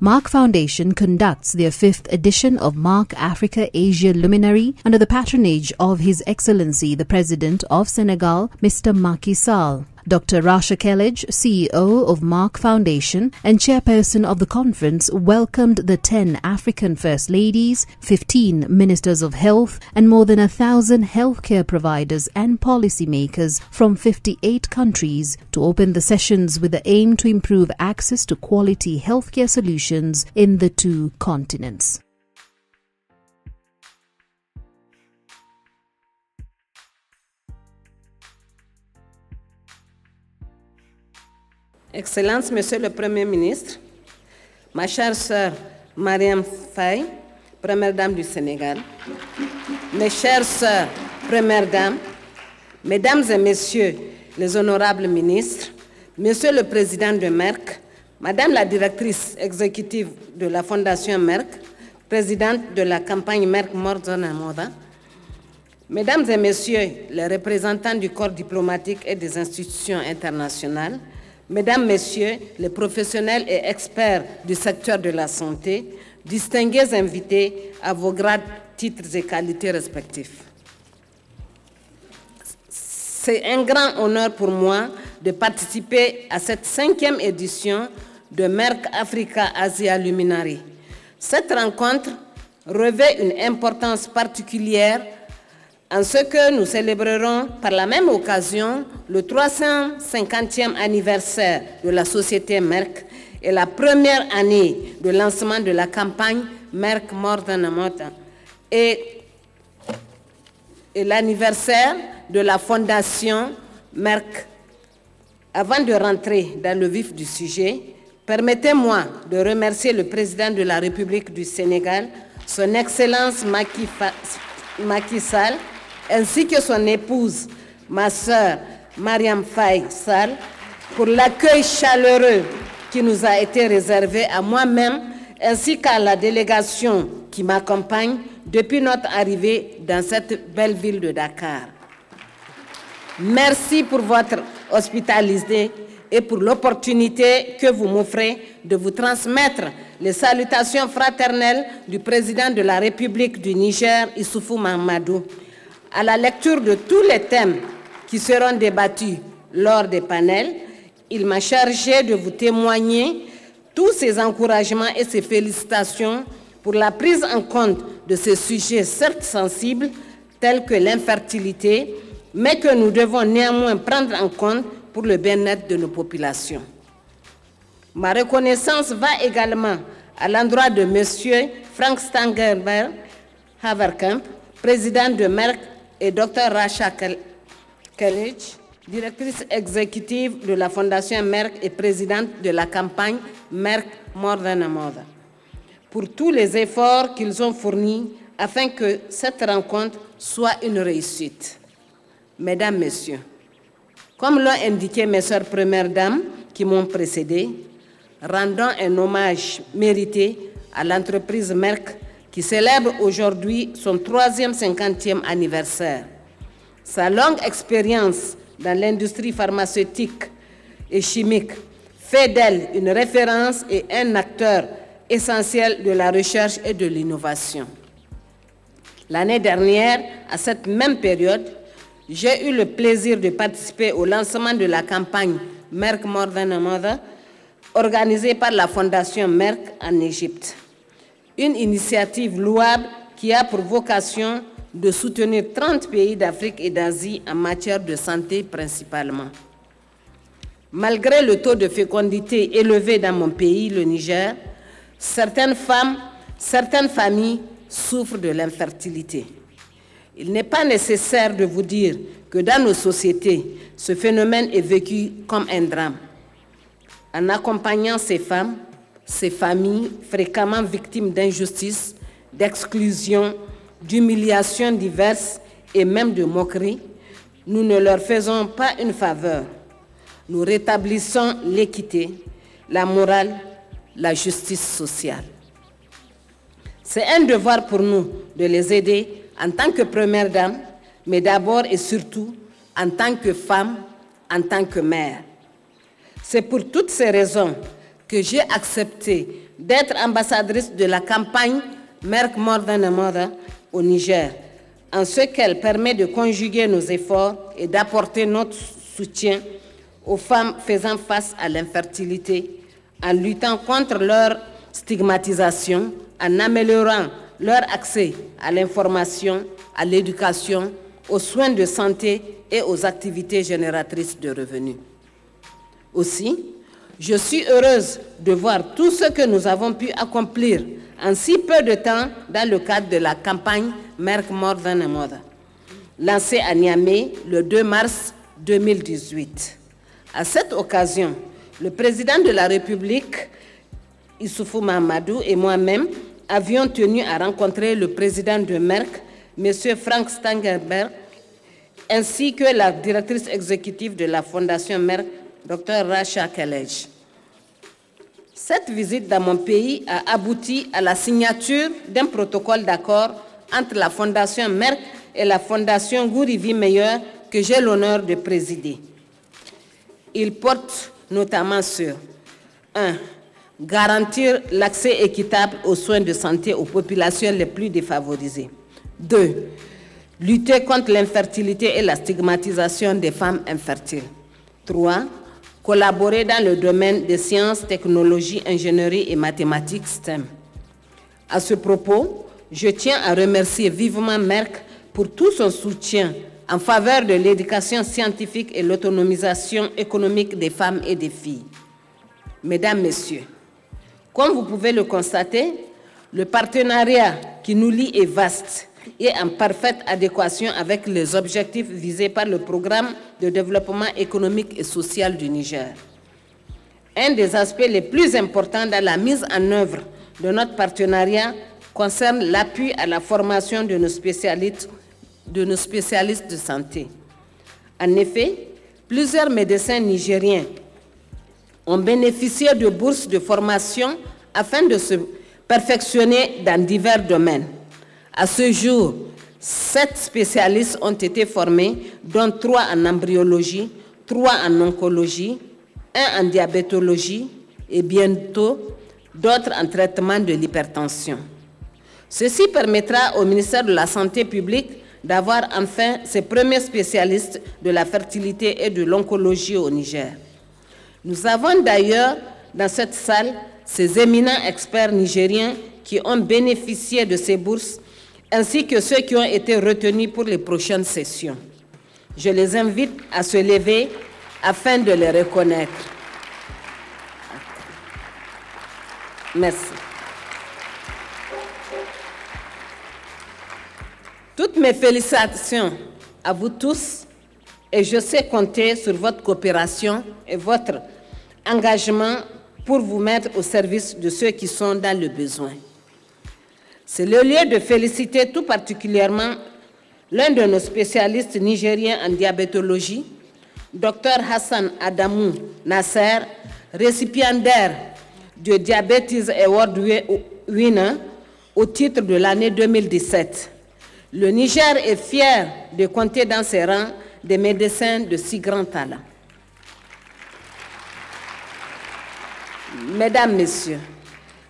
Mark Foundation conducts their 5th edition of Mark Africa Asia Luminary under the patronage of His Excellency the President of Senegal, Mr. Macky Sall. Dr. Rasha Kellage, CEO of Mark Foundation and chairperson of the conference, welcomed the 10 African First Ladies, 15 Ministers of Health, and more than 1,000 healthcare providers and policymakers from 58 countries to open the sessions with the aim to improve access to quality healthcare solutions in the two continents. Excellences, Monsieur le Premier ministre, ma chère sœur Mariam Faye, Première Dame du Sénégal, mes chères sœurs Premières Dames, Mesdames et Messieurs les honorables ministres, Monsieur le Président de Merck, Madame la Directrice exécutive de la Fondation Merck, Présidente de la campagne Merck More Than a Mother, Mesdames et Messieurs les représentants du corps diplomatique et des institutions internationales, Mesdames, Messieurs, les professionnels et experts du secteur de la santé, distingués invités à vos grades, titres et qualités respectifs. C'est un grand honneur pour moi de participer à cette 5e édition de Merck Africa Asia Luminary. Cette rencontre revêt une importance particulière en ce que nous célébrerons par la même occasion le 350e anniversaire de la société Merck et la première année de lancement de la campagne Merck More Than a Mother et l'anniversaire de la fondation Merck. Avant de rentrer dans le vif du sujet, permettez-moi de remercier le président de la République du Sénégal, son Excellence Macky Sall, ainsi que son épouse, ma sœur Mariam Faye Sall, pour l'accueil chaleureux qui nous a été réservé à moi-même, ainsi qu'à la délégation qui m'accompagne depuis notre arrivée dans cette belle ville de Dakar. Merci pour votre hospitalité et pour l'opportunité que vous m'offrez de vous transmettre les salutations fraternelles du président de la République du Niger, Issoufou Mahamadou. À la lecture de tous les thèmes qui seront débattus lors des panels, il m'a chargé de vous témoigner tous ses encouragements et ses félicitations pour la prise en compte de ces sujets certes sensibles, tels que l'infertilité, mais que nous devons néanmoins prendre en compte pour le bien-être de nos populations. Ma reconnaissance va également à l'endroit de M. Frank Stangerberg Haverkamp, président de Merck, et Dr. Rasha Kellage, directrice exécutive de la Fondation Merck et présidente de la campagne Merck More Than a Mother, pour tous les efforts qu'ils ont fournis afin que cette rencontre soit une réussite. Mesdames, Messieurs, comme l'ont indiqué mes sœurs Premières Dames qui m'ont précédé, rendons un hommage mérité à l'entreprise Merck qui célèbre aujourd'hui son 350e anniversaire. Sa longue expérience dans l'industrie pharmaceutique et chimique fait d'elle une référence et un acteur essentiel de la recherche et de l'innovation. L'année dernière, à cette même période, j'ai eu le plaisir de participer au lancement de la campagne Merck More Than a Mother, organisée par la Fondation Merck en Égypte. Une initiative louable qui a pour vocation de soutenir 30 pays d'Afrique et d'Asie en matière de santé principalement. Malgré le taux de fécondité élevé dans mon pays, le Niger, certaines femmes, certaines familles souffrent de l'infertilité. Il n'est pas nécessaire de vous dire que dans nos sociétés, ce phénomène est vécu comme un drame. En accompagnant ces femmes, ces familles fréquemment victimes d'injustice, d'exclusion, d'humiliations diverses et même de moqueries, nous ne leur faisons pas une faveur. Nous rétablissons l'équité, la morale, la justice sociale. C'est un devoir pour nous de les aider en tant que première dame, mais d'abord et surtout en tant que femme, en tant que mère. C'est pour toutes ces raisons que j'ai accepté d'être ambassadrice de la campagne Merck More Than a Mother au Niger, en ce qu'elle permet de conjuguer nos efforts et d'apporter notre soutien aux femmes faisant face à l'infertilité, en luttant contre leur stigmatisation, en améliorant leur accès à l'information, à l'éducation, aux soins de santé et aux activités génératrices de revenus. Aussi, je suis heureuse de voir tout ce que nous avons pu accomplir en si peu de temps dans le cadre de la campagne Merck More Than a Mother, lancée à Niamey le 2 mars 2018. À cette occasion, le président de la République, Issoufou Mahamadou, et moi-même avions tenu à rencontrer le président de Merck, M. Frank Stangenberg, ainsi que la directrice exécutive de la Fondation Merck, Dr. Rasha Kelej. Cette visite dans mon pays a abouti à la signature d'un protocole d'accord entre la Fondation Merck et la Fondation Gourivi Meilleur que j'ai l'honneur de présider. Il porte notamment sur 1. Garantir l'accès équitable aux soins de santé aux populations les plus défavorisées. 2. Lutter contre l'infertilité et la stigmatisation des femmes infertiles. 3. Collaborer dans le domaine des sciences, technologies, ingénierie et mathématiques STEM. À ce propos, je tiens à remercier vivement Merck pour tout son soutien en faveur de l'éducation scientifique et l'autonomisation économique des femmes et des filles. Mesdames, Messieurs, comme vous pouvez le constater, le partenariat qui nous lie est vaste et en parfaite adéquation avec les objectifs visés par le programme de développement économique et social du Niger. Un des aspects les plus importants dans la mise en œuvre de notre partenariat concerne l'appui à la formation de nos spécialistes de santé. En effet, plusieurs médecins nigériens ont bénéficié de bourses de formation afin de se perfectionner dans divers domaines. À ce jour, 7 spécialistes ont été formés, dont 3 en embryologie, 3 en oncologie, 1 en diabétologie et bientôt d'autres en traitement de l'hypertension. Ceci permettra au ministère de la Santé publique d'avoir enfin ses premiers spécialistes de la fertilité et de l'oncologie au Niger. Nous avons d'ailleurs dans cette salle ces éminents experts nigériens qui ont bénéficié de ces bourses, ainsi que ceux qui ont été retenus pour les prochaines sessions. Je les invite à se lever afin de les reconnaître. Merci. Toutes mes félicitations à vous tous et je sais compter sur votre coopération et votre engagement pour vous mettre au service de ceux qui sont dans le besoin. C'est le lieu de féliciter tout particulièrement l'un de nos spécialistes nigériens en diabétologie, Dr Hassan Adamou Nasser, récipiendaire du Diabetes Award Winner au titre de l'année 2017. Le Niger est fier de compter dans ses rangs des médecins de si grand talent. Mesdames, Messieurs,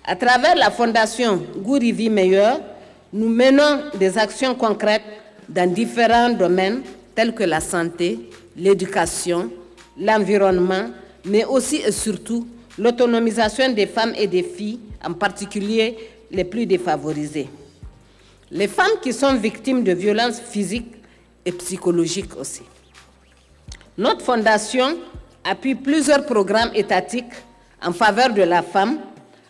à travers la Fondation Gourivi Meilleur, nous menons des actions concrètes dans différents domaines tels que la santé, l'éducation, l'environnement, mais aussi et surtout l'autonomisation des femmes et des filles, en particulier les plus défavorisées. Les femmes qui sont victimes de violences physiques et psychologiques aussi. Notre fondation appuie plusieurs programmes étatiques en faveur de la femme,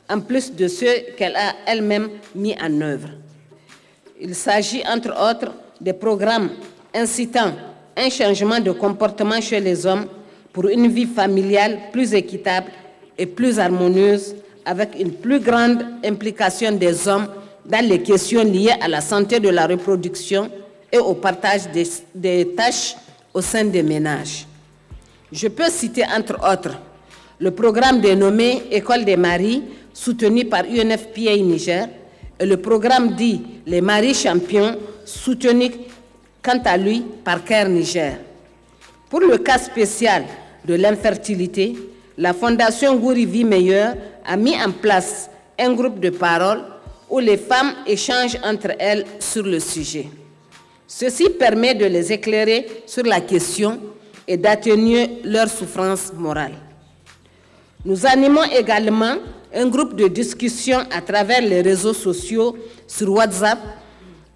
en plus de ceux qu'elle a elle-même mis en œuvre. Il s'agit entre autres des programmes incitant un changement de comportement chez les hommes pour une vie familiale plus équitable et plus harmonieuse, avec une plus grande implication des hommes dans les questions liées à la santé de la reproduction et au partage des tâches au sein des ménages. Je peux citer entre autres le programme dénommé École des maris, soutenu par UNFPA Niger, et le programme dit Les maris champions, soutenu quant à lui par CARE Niger. Pour le cas spécial de l'infertilité, la Fondation Gourivi Meilleur a mis en place un groupe de parole où les femmes échangent entre elles sur le sujet. Ceci permet de les éclairer sur la question et d'atténuer leur souffrance morale. Nous animons également un groupe de discussion à travers les réseaux sociaux sur WhatsApp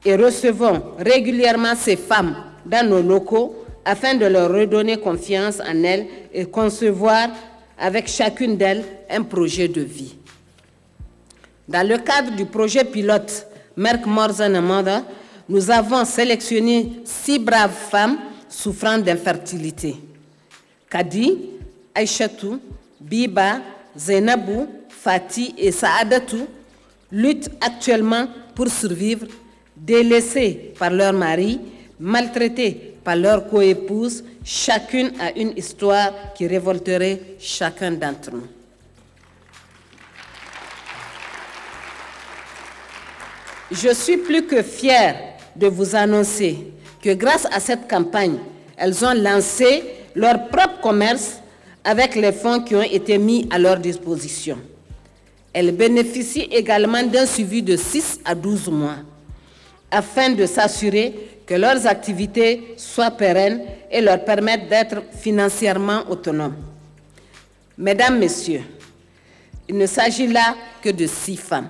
et recevons régulièrement ces femmes dans nos locaux afin de leur redonner confiance en elles et concevoir avec chacune d'elles un projet de vie. Dans le cadre du projet pilote Merck More Than a Mother, nous avons sélectionné 6 braves femmes souffrant d'infertilité. Kadi, Aïchatou, Biba, Zainabou, Fati et Saadatou luttent actuellement pour survivre, délaissées par leur mari, maltraitées par leur coépouse. Chacune a une histoire qui révolterait chacun d'entre nous. Je suis plus que fière de vous annoncer que grâce à cette campagne, elles ont lancé leur propre commerce avec les fonds qui ont été mis à leur disposition. Elles bénéficient également d'un suivi de 6 à 12 mois afin de s'assurer que leurs activités soient pérennes et leur permettent d'être financièrement autonomes. Mesdames, Messieurs, il ne s'agit là que de 6 femmes.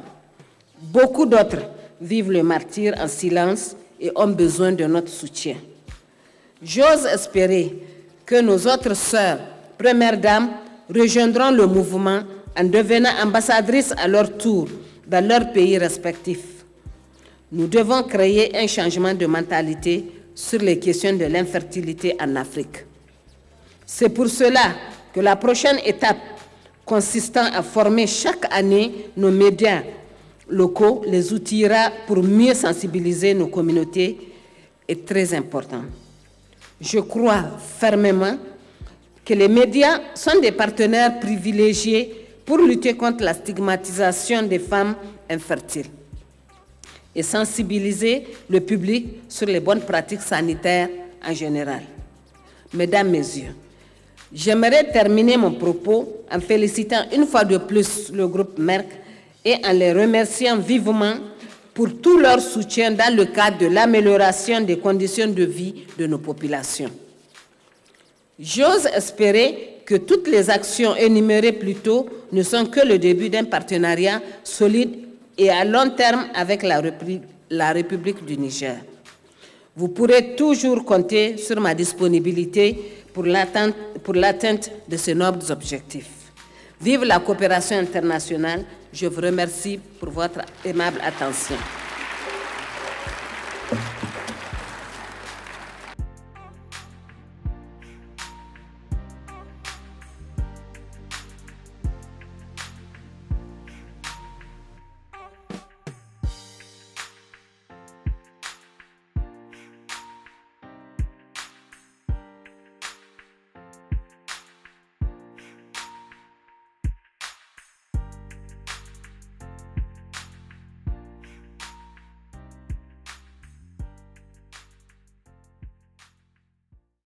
Beaucoup d'autres vivent le martyre en silence et ont besoin de notre soutien. J'ose espérer que nos autres sœurs, premières dames, rejoindront le mouvement en devenant ambassadrices à leur tour dans leurs pays respectifs. Nous devons créer un changement de mentalité sur les questions de l'infertilité en Afrique. C'est pour cela que la prochaine étape consistant à former chaque année nos médias locaux les outillera pour mieux sensibiliser nos communautés est très important. Je crois fermement que les médias sont des partenaires privilégiés pour lutter contre la stigmatisation des femmes infertiles et sensibiliser le public sur les bonnes pratiques sanitaires en général. Mesdames, Messieurs, j'aimerais terminer mon propos en félicitant une fois de plus le groupe Merck et en les remerciant vivement pour tout leur soutien dans le cadre de l'amélioration des conditions de vie de nos populations. J'ose espérer que toutes les actions énumérées plus tôt ne sont que le début d'un partenariat solide et à long terme avec la République du Niger. Vous pourrez toujours compter sur ma disponibilité pour l'atteinte de ces nobles objectifs. Vive la coopération internationale. Je vous remercie pour votre aimable attention.